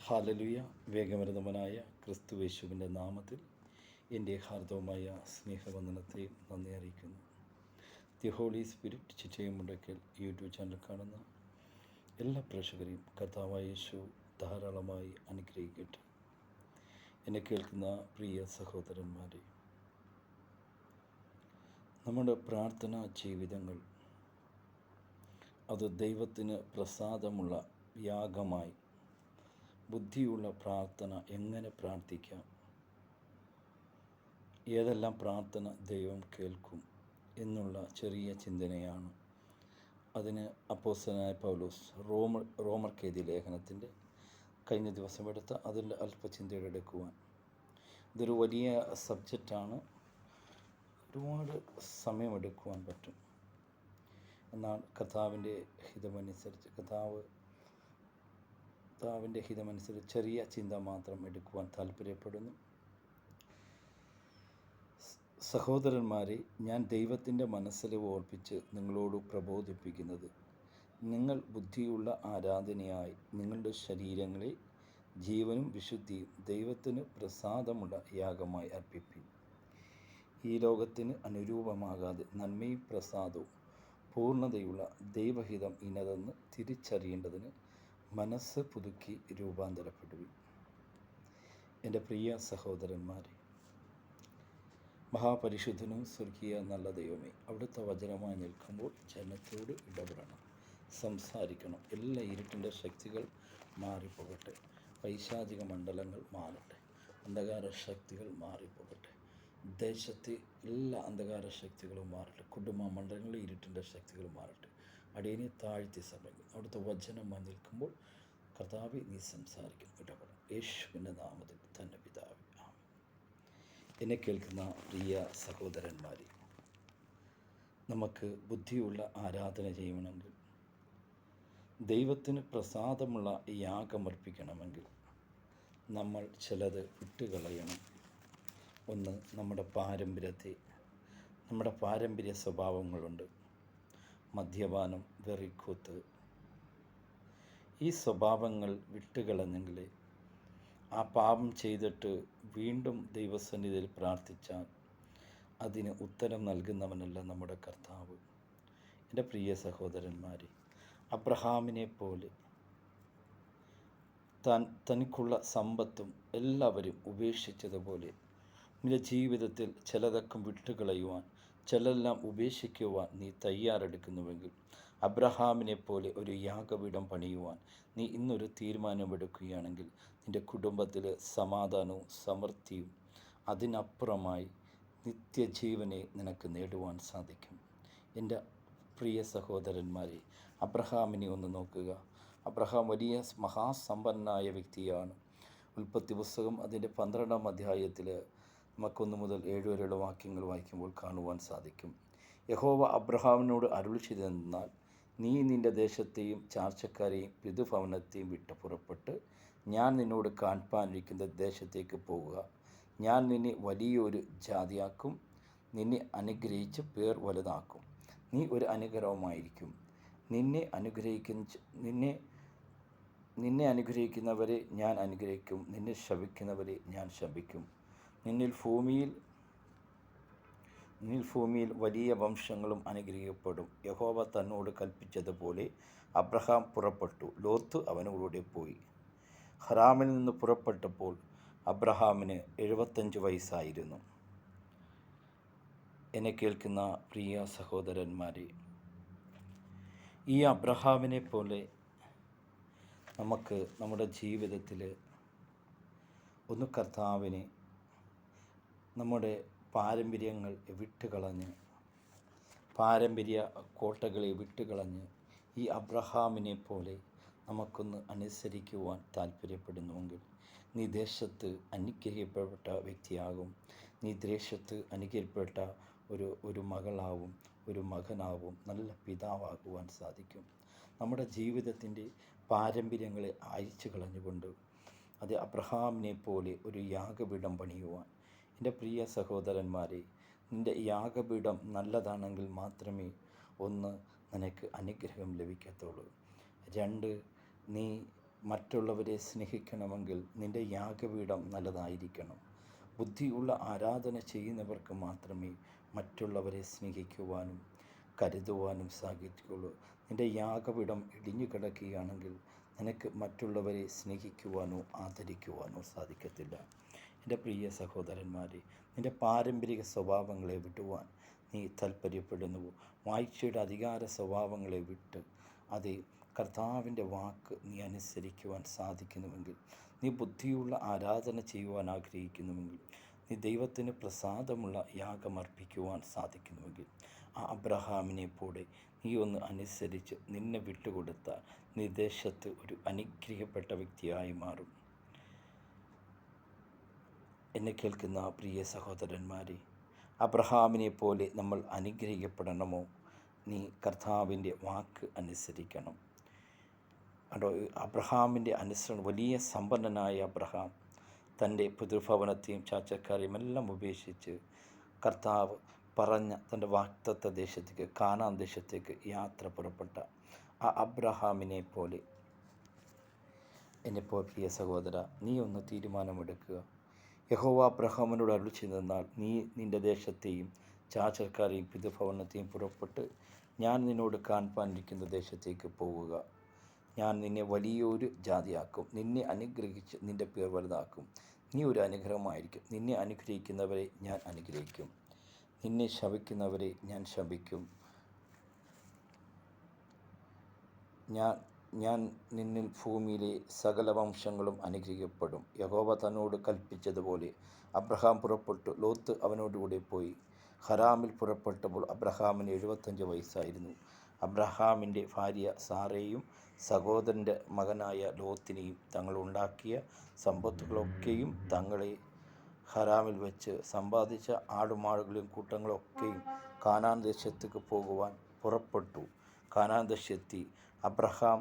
ഹാലലുയ. വേഗമരുതമനായ ക്രിസ്തുവേശുവിൻ്റെ നാമത്തിൽ എൻ്റെ ഹാർദവമായ സ്നേഹവന്ദനത്തെ നന്ദി അറിയിക്കുന്നു. The holy spirit Chittayamundakkal YouTube channel കാണുന്ന എല്ലാ പ്രേക്ഷകരെയും കർത്താവായ യേശു ധാരാളമായി അനുഗ്രഹിക്കട്ടെ. എന്നെ കേൾക്കുന്ന പ്രിയ സഹോദരന്മാരെ, നമ്മുടെ പ്രാർത്ഥനാ ജീവിതങ്ങൾ അത് ദൈവത്തിന് പ്രസാദമുള്ള യാഗമായി ബുദ്ധിയുള്ള പ്രാർത്ഥന എങ്ങനെ പ്രാർത്ഥിക്കാം, ഏതെല്ലാം പ്രാർത്ഥന ദൈവം കേൾക്കും എന്നുള്ള ചെറിയ ചിന്തനയാണ്. അതിന് അപ്പോസ്തലനായ പൗലോസ് റോമർക്കെഴുതിയ ലേഖനത്തിൻ്റെ കഴിഞ്ഞ ദിവസം എടുത്ത അതിൽ അല്പചിന്തയുടെ എടുക്കുവാൻ. ഇതൊരു വലിയ സബ്ജക്റ്റാണ്, ഒരുപാട് സമയമെടുക്കുവാൻ പറ്റും. എന്നാൽ കർത്താവിൻ്റെ ഹിതമനുസരിച്ച് ചെറിയ ചിന്ത മാത്രം എടുക്കുവാൻ താല്പര്യപ്പെടുന്നു. സഹോദരന്മാരെ, ഞാൻ ദൈവത്തിൻ്റെ മനസ്സിൽ ഓർപ്പിച്ച് നിങ്ങളോട് പ്രബോധിപ്പിക്കുന്നത്, നിങ്ങൾ ബുദ്ധിയുള്ള ആരാധനയായി നിങ്ങളുടെ ശരീരങ്ങളെ ജീവനും വിശുദ്ധിയും ദൈവത്തിന് പ്രസാദമുള്ള യാഗമായി അർപ്പിപ്പിൻ. ഈ ലോകത്തിന് അനുരൂപമാകാതെ നന്മയും പ്രസാദവും പൂർണ്ണതയുള്ള ദൈവഹിതം ഇന്നതെന്ന് തിരിച്ചറിയേണ്ടതിന് മനസ്സ് പുതുക്കി രൂപാന്തരപ്പെടുവിൻ. എൻ്റെ പ്രിയ സഹോദരന്മാരെ, മഹാപരിശുദ്ധനും സ്വർഗീയ നല്ല ദൈവമേ, അവിടുത്തെ വചനമായി നിൽക്കുമ്പോൾ ജനത്തോട് ഇടപെടണം, സംസാരിക്കണം. എല്ലാ ഇരുട്ടിൻ്റെ ശക്തികൾ മാറിപ്പോകട്ടെ, പൈശാചിക മണ്ഡലങ്ങൾ മാറട്ടെ, അന്ധകാര ശക്തികൾ മാറിപ്പോകട്ടെ, ദേശത്തെ എല്ലാ അന്ധകാര ശക്തികളും മാറട്ടെ, കുടുംബ മണ്ഡലങ്ങളിൽ ഇരുട്ടിൻ്റെ ശക്തികൾ മാറട്ടെ. അടിയനെ താഴ്ത്തി സമയം അവിടുത്തെ വചനമായി നിൽക്കുമ്പോൾ കർത്താവെ, നീ സംസാരിക്കും, ഇടപെടണം. യേശുവിൻ്റെ നാമത്തിൽ തന്നെ പിതാവേ, ആമേൻ. എന്നെ കേൾക്കുന്ന പ്രിയ സഹോദരന്മാരെ, നമുക്ക് ബുദ്ധിയുള്ള ആരാധന ചെയ്യണമെങ്കിൽ, ദൈവത്തിന് പ്രസാദമുള്ള യാഗമർപ്പിക്കണമെങ്കിൽ നമ്മൾ ചിലത് വിട്ടുകളയണം. ഒന്ന്, നമ്മുടെ പാരമ്പര്യ സ്വഭാവങ്ങളുണ്ട്. മദ്യപാനം, വെറിക്കൂത്ത്, ഈ സ്വഭാവങ്ങൾ വിട്ടുകളഞ്ഞെങ്കിൽ ആ പാപം ചെയ്തിട്ട് വീണ്ടും ദൈവസന്നിധിയിൽ പ്രാർത്ഥിച്ചാൽ അതിന് ഉത്തരം നൽകുന്നവനല്ല നമ്മുടെ കർത്താവ്. എൻ്റെ പ്രിയ സഹോദരന്മാരെ, അബ്രഹാമിനെ പോലെ തനിക്കുള്ള സമ്പത്തും എല്ലാവരും ഉപേക്ഷിച്ചതുപോലെ നിന്റെ ജീവിതത്തിൽ ചിലതൊക്കെ വിട്ടുകളയുവാൻ, ചിലെല്ലാം ഉപേക്ഷിക്കുവാൻ നീ തയ്യാറെടുക്കുന്നുവെങ്കിൽ, അബ്രഹാമിനെ പോലെ ഒരു യാഗപീഠം പണിയുവാൻ നീ ഇന്നൊരു തീരുമാനമെടുക്കുകയാണെങ്കിൽ, നിൻ്റെ കുടുംബത്തിൽ സമാധാനവും സമൃദ്ധിയും അതിനപ്പുറമായി നിത്യജീവനെ നിനക്ക് നേടുവാൻ സാധിക്കും. എൻ്റെ പ്രിയ സഹോദരന്മാരെ, അബ്രഹാമിനെ ഒന്ന് നോക്കുക. അബ്രഹാം വലിയ മഹാസമ്പന്നനായ വ്യക്തിയാണ്. ഉൽപ്പത്തി പുസ്തകം അതിൻ്റെ 12-ാം അധ്യായത്തിൽ നമുക്ക് 1 മുതൽ 7 വരെയുള്ള വാക്യങ്ങൾ വായിക്കുമ്പോൾ കാണുവാൻ സാധിക്കും. യഹോവ അബ്രഹാമിനോട് അരുളി ചെയ്തെന്നാൽ, നീ നിൻ്റെ ദേശത്തെയും ചാർച്ചക്കാരെയും പിതൃഭവനത്തെയും വിട്ട് പുറപ്പെട്ട് ഞാൻ നിന്നോട് കാണിപ്പാനിരിക്കുന്ന ദേശത്തേക്ക് പോകുക. ഞാൻ നിന്നെ വലിയൊരു ജാതിയാക്കും, നിന്നെ അനുഗ്രഹിച്ച് പേർ വലുതാക്കും. നീ ഒരു അനുഗ്രഹമായിരിക്കും. നിന്നെ അനുഗ്രഹിക്കുന്നവരെ ഞാൻ അനുഗ്രഹിക്കും, നിന്നെ ശപിക്കുന്നവരെ ഞാൻ ശപിക്കും. നിന്നിൽ ഭൂമിയിൽ വലിയ വംശങ്ങളും അനുഗ്രഹിക്കപ്പെടും. യഹോവ തന്നോട് കൽപ്പിച്ചതുപോലെ അബ്രഹാം പുറപ്പെട്ടു. ലോത്ത് അവനോടുകൂടെ പോയി. ഹറാമിൽ നിന്ന് പുറപ്പെട്ടപ്പോൾ അബ്രഹാമിന് 75 വയസ്സായിരുന്നു. എന്നെ കേൾക്കുന്ന പ്രിയ സഹോദരന്മാരെ, ഈ അബ്രഹാമിനെ പോലെ നമുക്ക് നമ്മുടെ ജീവിതത്തിൽ ഒന്ന് കർത്താവിനെ, നമ്മുടെ പാരമ്പര്യങ്ങൾ വിട്ടുകളഞ്ഞ്, പാരമ്പര്യ കോട്ടകളെ വിട്ടുകളഞ്ഞ് ഈ അബ്രഹാമിനെ പോലെ നമുക്കൊന്ന് അനുസരിക്കുവാൻ താല്പര്യപ്പെടുന്നുവെങ്കിൽ, നീ ദേശത്ത് അനുഗ്രഹിക്കപ്പെട്ട വ്യക്തിയാകും. നീ ദേശത്ത് അനുഗ്രഹിക്കപ്പെട്ട ഒരു മകളാവും, ഒരു മകനാവും, നല്ല പിതാവാകുവാൻ സാധിക്കും. നമ്മുടെ ജീവിതത്തിൻ്റെ പാരമ്പര്യങ്ങളെ അയച്ചു കളഞ്ഞുകൊണ്ട് അത് അബ്രഹാമിനെ പോലെ ഒരു യാഗപീഠം പണിയുവാൻ. എൻ്റെ പ്രിയ സഹോദരന്മാരെ, നിൻ്റെ യാഗപീഠം നല്ലതാണെങ്കിൽ മാത്രമേ ഒന്ന് നിനക്ക് അനുഗ്രഹം ലഭിക്കത്തുള്ളൂ. 2, നീ മറ്റുള്ളവരെ സ്നേഹിക്കണമെങ്കിൽ നിൻ്റെ യാഗപീഠം നല്ലതായിരിക്കണം. ബുദ്ധിയുള്ള ആരാധന ചെയ്യുന്നവർക്ക് മാത്രമേ മറ്റുള്ളവരെ സ്നേഹിക്കുവാനും കരുതുവാനും സാധിക്കുകയുള്ളൂ. നിൻ്റെ യാഗപീഠം ഇടിഞ്ഞു കിടക്കുകയാണെങ്കിൽ നിനക്ക് മറ്റുള്ളവരെ സ്നേഹിക്കുവാനോ ആദരിക്കുവാനോ സാധിക്കത്തില്ല. എൻ്റെ പ്രിയ സഹോദരന്മാരെ, നിൻ്റെ പാരമ്പരിക സ്വഭാവങ്ങളെ വിടുവാൻ നീ താല്പര്യപ്പെടുന്നുവോ? വാഴ്ചയുടെ അധികാര സ്വഭാവങ്ങളെ വിട്ട് അതേ കർത്താവിൻ്റെ വാക്ക് നീ അനുസരിക്കുവാൻ സാധിക്കുന്നുവെങ്കിൽ, നീ ബുദ്ധിയുള്ള ആരാധന ചെയ്യുവാൻ ആഗ്രഹിക്കുന്നുവെങ്കിൽ, നീ ദൈവത്തിന് പ്രസാദമുള്ള യാഗമർപ്പിക്കുവാൻ സാധിക്കുന്നുവെങ്കിൽ, ആ അബ്രഹാമിനെ പോലെ നീ ഒന്ന് അനുസരിച്ച് നിന്നെ വിട്ടുകൊടുത്താൽ നീ ദേശത്ത് ഒരു അനുഗ്രഹിക്കപ്പെട്ട വ്യക്തിയായി മാറും. എന്നെ കേൾക്കുന്ന പ്രിയ സഹോദരന്മാരെ, അബ്രഹാമിനെ പോലെ നമ്മൾ അനുഗ്രഹിക്കപ്പെടണമോ? നീ കർത്താവിൻ്റെ വാക്ക് അനുസരിക്കണം. അതോ അബ്രഹാമിൻ്റെ അനുസരണം, വലിയ സമ്പന്നനായ അബ്രഹാം തൻ്റെ പിതൃഭവനത്തെയും ചാച്ചക്കാരെയും എല്ലാം ഉപേക്ഷിച്ച് കർത്താവ് പറഞ്ഞ തൻ്റെ വാഗ്ദത്ത ദേശത്തേക്ക്, കാനാൻ ദേശത്തേക്ക് യാത്ര പുറപ്പെട്ട ആ അബ്രഹാമിനെ പോലെ എന്നെപ്പോൾ പ്രിയ സഹോദര, നീ ഒന്ന് തീരുമാനമെടുക്കുക. യഹോവ അബ്രഹാമിനോട് അരുളി ചെയ്തെന്നാൽ, നീ നിൻ്റെ ദേശത്തെയും ചാച്ചക്കാരെയും പിതൃഭവനത്തെയും പുറപ്പെട്ട് ഞാൻ നിന്നോട് കാൺപാനിരിക്കുന്ന ദേശത്തേക്ക് പോകുക. ഞാൻ നിന്നെ വലിയൊരു ജാതിയാക്കും, നിന്നെ അനുഗ്രഹിച്ച് നിൻ്റെ പേർ വലുതാക്കും, നീ ഒരു അനുഗ്രഹമായിരിക്കും. നിന്നെ അനുഗ്രഹിക്കുന്നവരെ ഞാൻ അനുഗ്രഹിക്കും, നിന്നെ ശപിക്കുന്നവരെ ഞാൻ ശപിക്കും. ഞാൻ നിന്നിൽ ഭൂമിയിലെ സകല വംശങ്ങളും അനുഗ്രഹിക്കപ്പെടും. യഹോവ തന്നോട് കൽപ്പിച്ചതുപോലെ അബ്രഹാം പുറപ്പെട്ടു. ലോത്ത് അവനോടുകൂടെ പോയി. ഹരാമിൽ പുറപ്പെട്ടപ്പോൾ അബ്രഹാമിന് 75 വയസ്സായിരുന്നു. അബ്രഹാമിൻ്റെ ഭാര്യ സാറയും സഹോദരൻ്റെ മകനായ ലോത്തിനെയും തങ്ങളുണ്ടാക്കിയ സമ്പത്തുകളൊക്കെയും തങ്ങളെ ഹരാമിൽ വെച്ച് സമ്പാദിച്ച ആടുമാടുകളെയും കൂട്ടങ്ങളൊക്കെയും കാനാൻ ദേശത്തേക്ക് പോകുവാൻ പുറപ്പെട്ടു. കാനാൻ ദേശത്തെത്തി. അബ്രഹാം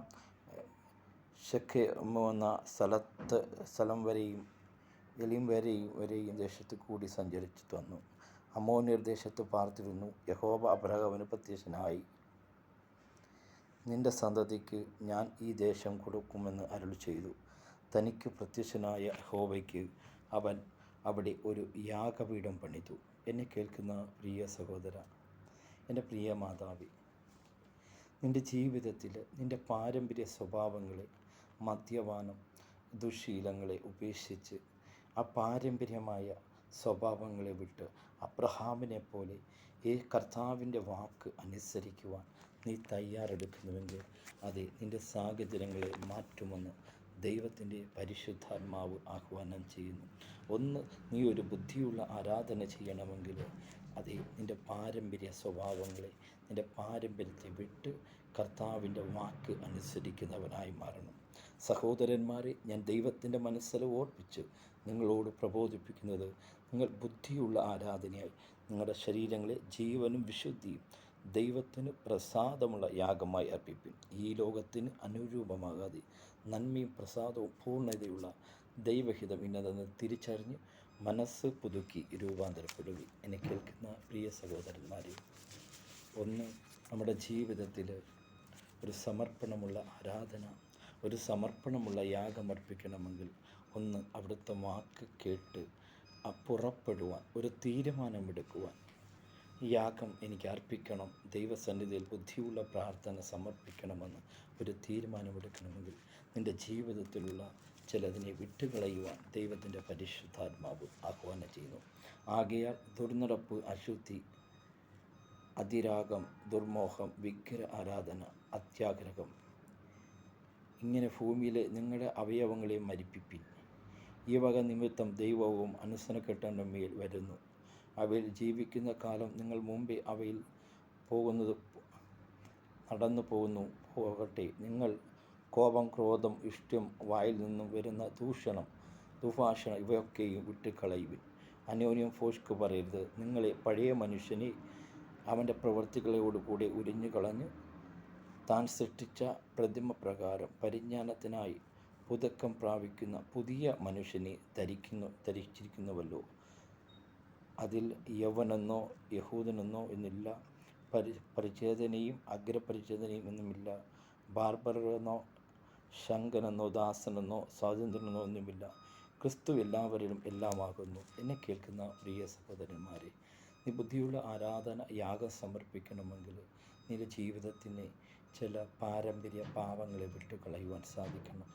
ശെഖേം എന്ന സ്ഥലം വരെയും എലിം വരെയും ദേശത്ത് കൂടി സഞ്ചരിച്ചു വന്നു. അമ്മോന്യർ ദേശത്ത് പാർത്തിരുന്നു. യഹോവ അബ്രഹാമിന് പ്രത്യക്ഷനായി, നിന്റെ സന്തതിക്ക് ഞാൻ ഈ ദേശം കൊടുക്കുമെന്ന് അരുളി ചെയ്തു. തനിക്ക് പ്രത്യക്ഷനായ യഹോവയ്ക്ക് അവൻ അവിടെ ഒരു യാഗപീഠം പണിതു. എന്നെ കേൾക്കുന്ന പ്രിയ സഹോദര, എൻ്റെ പ്രിയ മാതാവേ, നിൻ്റെ ജീവിതത്തിൽ നിൻ്റെ പാരമ്പര്യ സ്വഭാവങ്ങളെ, മദ്യപാനം, ദുശ്ശീലങ്ങളെ ഉപേക്ഷിച്ച് ആ പാരമ്പര്യമായ സ്വഭാവങ്ങളെ വിട്ട് അബ്രഹാമിനെ പോലെ ഈ കർത്താവിൻ്റെ വാക്ക് അനുസരിക്കുവാൻ നീ തയ്യാറെടുക്കുന്നുവെങ്കിൽ അതെ, നിൻ്റെ സാഹചര്യങ്ങളെ മാറ്റുമെന്ന് ദൈവത്തിൻ്റെ പരിശുദ്ധാത്മാവ് ആഹ്വാനം ചെയ്യുന്നു. ഒന്ന്, നീ ഒരു ബുദ്ധിയുള്ള ആരാധന ചെയ്യണമെങ്കിൽ അതെ, നിൻ്റെ പാരമ്പര്യ സ്വഭാവങ്ങളെ, നിൻ്റെ പാരമ്പര്യത്തെ വിട്ട് കർത്താവിൻ്റെ വാക്ക് അനുസരിക്കുന്നവനായി മാറണം. സഹോദരന്മാരെ, ഞാൻ ദൈവത്തിൻ്റെ മനസ്സിൽ ഓർപ്പിച്ച് നിങ്ങളോട് പ്രബോധിപ്പിക്കുന്നത്, നിങ്ങൾ ബുദ്ധിയുള്ള ആരാധനയായി നിങ്ങളുടെ ശരീരങ്ങളെ ജീവനും വിശുദ്ധിയും ദൈവത്തിന് പ്രസാദമുള്ള യാഗമായി അർപ്പിപ്പിൻ. ഈ ലോകത്തിന് അനുരൂപമാകാതെ നന്മയും പ്രസാദവും പൂർണ്ണതയുള്ള ദൈവഹിതം ഇന്നതെന്ന് തിരിച്ചറിഞ്ഞ് മനസ്സ് പുതുക്കി രൂപാന്തരപ്പെടുകയും. എന്നെ കേൾക്കുന്ന പ്രിയ സഹോദരന്മാരെ, ഒന്ന്, നമ്മുടെ ജീവിതത്തിൽ ഒരു സമർപ്പണമുള്ള ആരാധന, ഒരു സമർപ്പണമുള്ള യാഗമർപ്പിക്കണമെങ്കിൽ ഒന്ന്, അവിടുത്തെ വാക്ക് കേട്ട് പുറപ്പെടുവാൻ ഒരു തീരുമാനമെടുക്കുവാൻ. യാഗം എനിക്ക് അർപ്പിക്കണം, ദൈവസന്നിധിയിൽ ബുദ്ധിയുള്ള പ്രാർത്ഥന സമർപ്പിക്കണമെന്ന് ഒരു തീരുമാനമെടുക്കണമെങ്കിൽ നിൻ്റെ ജീവിതത്തിലുള്ള ചിലതിനെ വിട്ടുകളയുവാൻ ദൈവത്തിൻ്റെ പരിശുദ്ധാത്മാവ് ആഹ്വാനം ചെയ്യുന്നു. ആകയാൽ ദുർനടപ്പ്, അശുദ്ധി, അതിരാഗം, ദുർമോഹം, വിഗ്രഹ ആരാധന, അത്യാഗ്രഹം, ഇങ്ങനെ ഭൂമിയിലെ നിങ്ങളുടെ അവയവങ്ങളെ മരിപ്പിപ്പിൻ. ഈ വക നിമിത്തം ദൈവവും അനുസരണക്കെട്ടവൻ്റെ മേൽ വരുന്നു. അവയിൽ ജീവിക്കുന്ന കാലം നിങ്ങൾ മുമ്പേ അവയിൽ നടന്നു പോകട്ടെ. നിങ്ങൾ കോപം, ക്രോധം, ഇഷ്ടം, വായിൽ നിന്നും വരുന്ന ദൂഷണം, ദുഭാഷണം ഇവയൊക്കെയും വിട്ടുകളയുവിൻ. അന്യോന്യം ഭോഷ്ക് പറയരുത്. നിങ്ങളെ പഴയ മനുഷ്യനെ അവൻ്റെ പ്രവൃത്തികളോടുകൂടെ ഉരിഞ്ഞു കളഞ്ഞ് താൻ സൃഷ്ടിച്ച പ്രതിമ പ്രകാരം പരിജ്ഞാനത്തിനായി പുതുക്കം പ്രാപിക്കുന്ന പുതിയ മനുഷ്യനെ ധരിച്ചിരിക്കുന്നുവല്ലോ. അതിൽ യവനെന്നോ യഹൂദനെന്നോ എന്നില്ല, പരിച്ഛേദനയും അഗ്രപരിച്ഛേദനയും എന്നുമില്ല, ബാർബറെന്നോ ശങ്കനെന്നോ ദാസനെന്നോ സ്വാതന്ത്ര്യെന്നോ ഒന്നുമില്ല. ക്രിസ്തു എല്ലാവരിലും എല്ലാമാകുന്നു. എന്നെ കേൾക്കുന്ന പ്രിയ സഹോദരന്മാരെ, നീ ബുദ്ധിയുള്ള ആരാധന യാഗം സമർപ്പിക്കണമെങ്കിൽ നിന്റെ ജീവിതത്തിന് ചില പാരമ്പര്യ പാവങ്ങളെ വിട്ടുകളയുവാൻ സാധിക്കണം.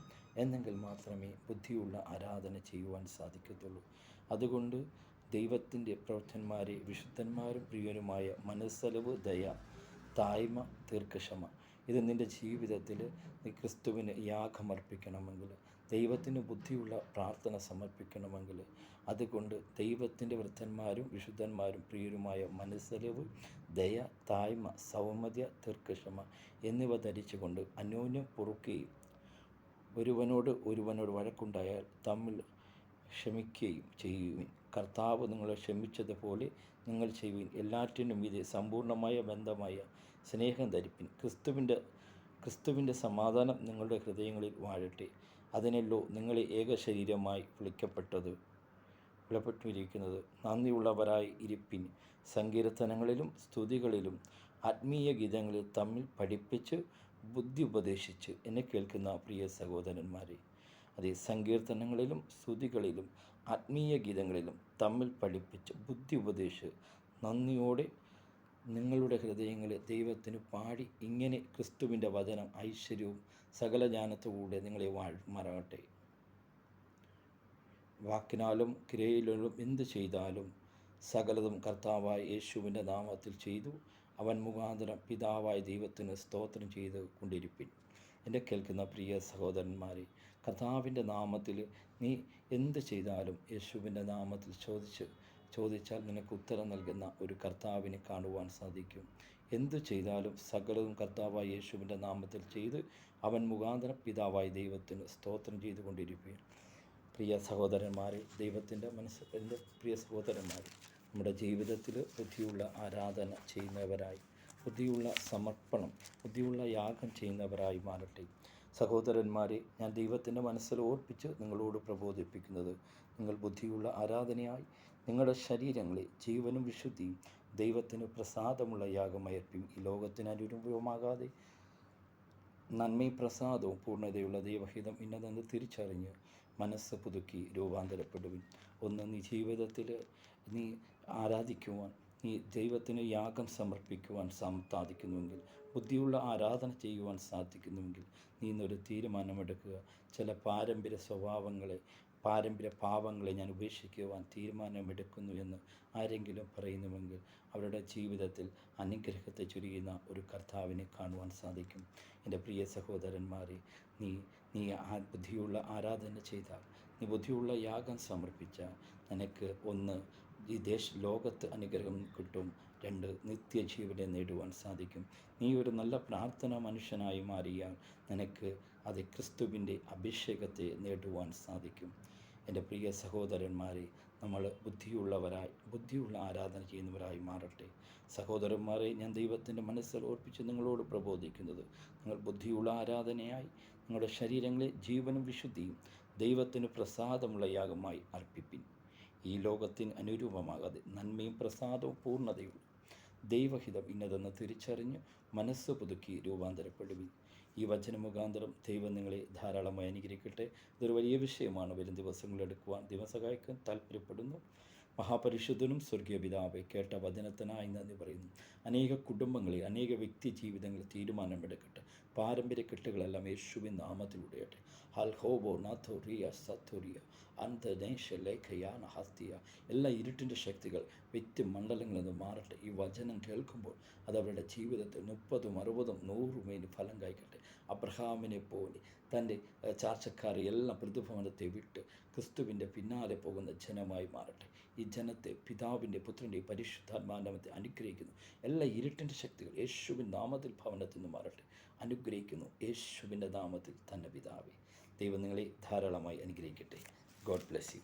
എന്നെങ്കിൽ മാത്രമേ ബുദ്ധിയുള്ള ആരാധന ചെയ്യുവാൻ സാധിക്കത്തുള്ളൂ. അതുകൊണ്ട് ദൈവത്തിൻ്റെ പ്രവർത്തന്മാരെ വിശുദ്ധന്മാരും പ്രിയരുമായ മനസ്സലിവ്, ദയ, താഴ്മ, ദീർഘക്ഷമ, ഇത് നിൻ്റെ ജീവിതത്തിൽ നീ ക്രിസ്തുവിന് യാഗമർപ്പിക്കണമെങ്കിൽ, ദൈവത്തിന് ബുദ്ധിയുള്ള പ്രാർത്ഥന സമർപ്പിക്കണമെങ്കിൽ, അതുകൊണ്ട് ദൈവത്തിൻ്റെ വൃദ്ധന്മാരും വിശുദ്ധന്മാരും പ്രിയരുമായ മനസ്സലിവ്, ദയ, താഴ്മ, സൗമ്യത, ദീർഘക്ഷമ എന്നിവ ധരിച്ചുകൊണ്ട് അന്യോന്യം പൊറുക്കുകയും ഒരുവനോട് വഴക്കുണ്ടായാൽ തമ്മിൽ ക്ഷമിക്കുകയും ചെയ്യുവിൻ. കർത്താവ് നിങ്ങളെ ക്ഷമിച്ചതുപോലെ നിങ്ങൾ ചെയ്യുവിൻ. എല്ലാറ്റിനും ഇത് സമ്പൂർണ്ണമായ ബന്ധമായ സ്നേഹം ധരിപ്പിൻ. ക്രിസ്തുവിൻ്റെ സമാധാനം നിങ്ങളുടെ ഹൃദയങ്ങളിൽ വാഴട്ടെ. അതിനല്ലോ നിങ്ങളെ ഏക ശരീരമായി വിളിക്കപ്പെട്ടിരിക്കുന്നത്. നന്ദിയുള്ളവരായി ഇരിപ്പിൻ. സങ്കീർത്തനങ്ങളിലും സ്തുതികളിലും ആത്മീയ ഗീതങ്ങളിൽ തമ്മിൽ പഠിപ്പിച്ച് ബുദ്ധി ഉപദേശിച്ച് എന്നെ കേൾക്കുന്ന പ്രിയ സഹോദരന്മാരെ, അതേ സങ്കീർത്തനങ്ങളിലും സ്തുതികളിലും ആത്മീയ ഗീതങ്ങളിലും തമ്മിൽ പഠിപ്പിച്ച് ബുദ്ധി ഉപദേശിച്ച് നന്ദിയോടെ നിങ്ങളുടെ ഹൃദയങ്ങളെ ദൈവത്തിന് പാടി ഇങ്ങനെ ക്രിസ്തുവിൻ്റെ വചനം ഐശ്വര്യവും സകല ജ്ഞാനത്തോടെ നിങ്ങളെ വാഴ്മാറാകട്ടെ. വാക്കിനാലും ക്രിയയിലും എന്ത് ചെയ്താലും സകലതും കർത്താവായ യേശുവിൻ്റെ നാമത്തിൽ ചെയ്തു അവൻ മുഖാന്തരം പിതാവായ ദൈവത്തിന് സ്തോത്രം ചെയ്ത് കൊണ്ടിരിപ്പിൻ. എന്നെ കേൾക്കുന്ന പ്രിയ സഹോദരന്മാരെ, കർത്താവിൻ്റെ നാമത്തിൽ നീ എന്ത് ചെയ്താലും യേശുവിൻ്റെ നാമത്തിൽ ചോദിച്ചാൽ നിനക്ക് ഉത്തരം നൽകുന്ന ഒരു കർത്താവിനെ കാണുവാൻ സാധിക്കും. എന്തു ചെയ്താലും സകലതും കർത്താവായ യേശുവിൻ്റെ നാമത്തിൽ ചെയ്ത് അവൻ മുഖാന്തരം പിതാവായ ദൈവത്തിന് സ്തോത്രം ചെയ്തുകൊണ്ടിരിക്കുകയും. പ്രിയ സഹോദരന്മാരെ, എൻ്റെ പ്രിയ സഹോദരന്മാരെ, നമ്മുടെ ജീവിതത്തിൽ ബുദ്ധിയുള്ള ആരാധന ചെയ്യുന്നവരായി, ബുദ്ധിയുള്ള സമർപ്പണം, ബുദ്ധിയുള്ള യാഗം ചെയ്യുന്നവരായി മാറട്ടെ. സഹോദരന്മാരെ, ഞാൻ ദൈവത്തിൻ്റെ മനസ്സിൽ ഓർപ്പിച്ച് നിങ്ങളോട് പ്രബോധിപ്പിക്കുന്നത്, നിങ്ങൾ ബുദ്ധിയുള്ള ആരാധനയായി നിങ്ങളുടെ ശരീരങ്ങളെ ജീവനും വിശുദ്ധിയും ദൈവത്തിന് പ്രസാദമുള്ള യാഗമയർപ്പിക്കും. ഈ ലോകത്തിന് അനുരൂപമാകാതെ നന്മയും പ്രസാദവും പൂർണ്ണതയുള്ള ദൈവഹിതം ഇന്നതെന്ന് തിരിച്ചറിഞ്ഞ് മനസ്സ് പുതുക്കി രൂപാന്തരപ്പെടുവിൻ. നീ ജീവിതത്തിൽ നീ ആരാധിക്കുവാൻ, നീ ദൈവത്തിന് യാഗം സമർപ്പിക്കുവാൻ സാധിക്കുന്നുവെങ്കിൽ, ബുദ്ധിയുള്ള ആരാധന ചെയ്യുവാൻ സാധിക്കുന്നുവെങ്കിൽ നീ ഇന്നൊരു തീരുമാനമെടുക്കുക. ചില പാരമ്പര്യ പാവങ്ങളെ ഞാൻ ഉപേക്ഷിക്കുവാൻ തീരുമാനമെടുക്കുന്നു എന്ന് ആരെങ്കിലും പറയുന്നുവെങ്കിൽ അവരുടെ ജീവിതത്തിൽ അനുഗ്രഹത്തെ ചൊരിയുന്ന ഒരു കർത്താവിനെ കാണുവാൻ സാധിക്കും. എൻ്റെ പ്രിയ സഹോദരന്മാരെ, നീ ബുദ്ധിയുള്ള ആരാധന ചെയ്താൽ, നീ ബുദ്ധിയുള്ള യാഗം സമർപ്പിച്ചാൽ നിനക്ക് ഈ ലോകത്ത് അനുഗ്രഹം കിട്ടും, 2 നിത്യജീവനെ നേടുവാൻ സാധിക്കും. നീ ഒരു നല്ല പ്രാർത്ഥന മനുഷ്യനായി മാറിയാൽ നിനക്ക് അത് ക്രിസ്തുവിൻ്റെ അഭിഷേകത്തെ നേടുവാൻ സാധിക്കും. എൻ്റെ പ്രിയ സഹോദരന്മാരെ, നമ്മൾ ബുദ്ധിയുള്ള ആരാധന ചെയ്യുന്നവരായി മാറട്ടെ. സഹോദരന്മാരെ, ഞാൻ ദൈവത്തിൻ്റെ മനസ്സിൽ ഓർപ്പിച്ച് നിങ്ങളോട് പ്രബോധിക്കുന്നത്, നിങ്ങൾ ബുദ്ധിയുള്ള ആരാധനയായി നിങ്ങളുടെ ശരീരങ്ങളെ ജീവനും വിശുദ്ധിയും ദൈവത്തിന് പ്രസാദമുള്ള യാഗമായി അർപ്പിപ്പിൻ. ഈ ലോകത്തിന് അനുരൂപമാകാതെ നന്മയും പ്രസാദവും പൂർണ്ണതയുള്ള ദൈവഹിതം ഇന്നതെന്ന് തിരിച്ചറിഞ്ഞ് മനസ്സ് പുതുക്കി രൂപാന്തരപ്പെടുവിൻ. ഈ വചനമുഖാന്തരം ദൈവം നിങ്ങളെ ധാരാളമായി അനുഗ്രഹിക്കട്ടെ. ഇതൊരു വലിയ വിഷയമാണ്. വരും ദിവസങ്ങളെടുക്കുവാൻ ദൈവം സഹായിക്കാൻ താല്പര്യപ്പെടുന്നു. മഹാപരിശുദ്ധനും സ്വർഗീയ പിതാവേ, കേട്ട വചനത്തിനായി നന്ദി പറയുന്നു. അനേക കുടുംബങ്ങളിൽ, അനേക വ്യക്തി ജീവിതങ്ങളിൽ തീരുമാനമെടുക്കട്ടെ. പാരമ്പര്യ കെട്ടുകളെല്ലാം യേശുവിൻ നാമത്തിലൂടെയട്ടെ. ഹൽഹോബോ നാഥോറിയ സത്തോറിയ അന്തദേശലേഖയാന ഹസ്തിയ എല്ലാ ഇരുട്ടിൻ്റെ ശക്തികൾ വ്യക്തിമണ്ഡലങ്ങളിൽ നിന്ന് മാറട്ടെ. ഈ വചനം കേൾക്കുമ്പോൾ അത് അവരുടെ ജീവിതത്തിൽ 30, 60, 100 ഫലം കായ്ക്കട്ടെ. അബ്രഹാമിനെ പോലെ തൻ്റെ ചാർച്ചക്കാരെ എല്ലാം പ്രതിഭവനത്തെ വിട്ട് ക്രിസ്തുവിൻ്റെ പിന്നാലെ പോകുന്ന ജനമായി മാറട്ടെ. ഈ ജനത്തെ പിതാവിൻ്റെ പുത്രൻ്റെ പരിശുദ്ധാത്മാനാമത്തെ അനുഗ്രഹിക്കുന്നു. എല്ലാ ഇരുട്ടിൻ്റെ ശക്തികൾ യേശുവിൻ നാമത്തിൽ ഭവനത്തിൽ നിന്ന് മാറട്ടെ. അനുഗ്രഹിക്കുന്നു യേശുവിൻ്റെ നാമത്തിൽ തന്നെ പിതാവേ. ദൈവം നിങ്ങളെ ധാരാളമായി അനുഗ്രഹിക്കട്ടെ. God bless you.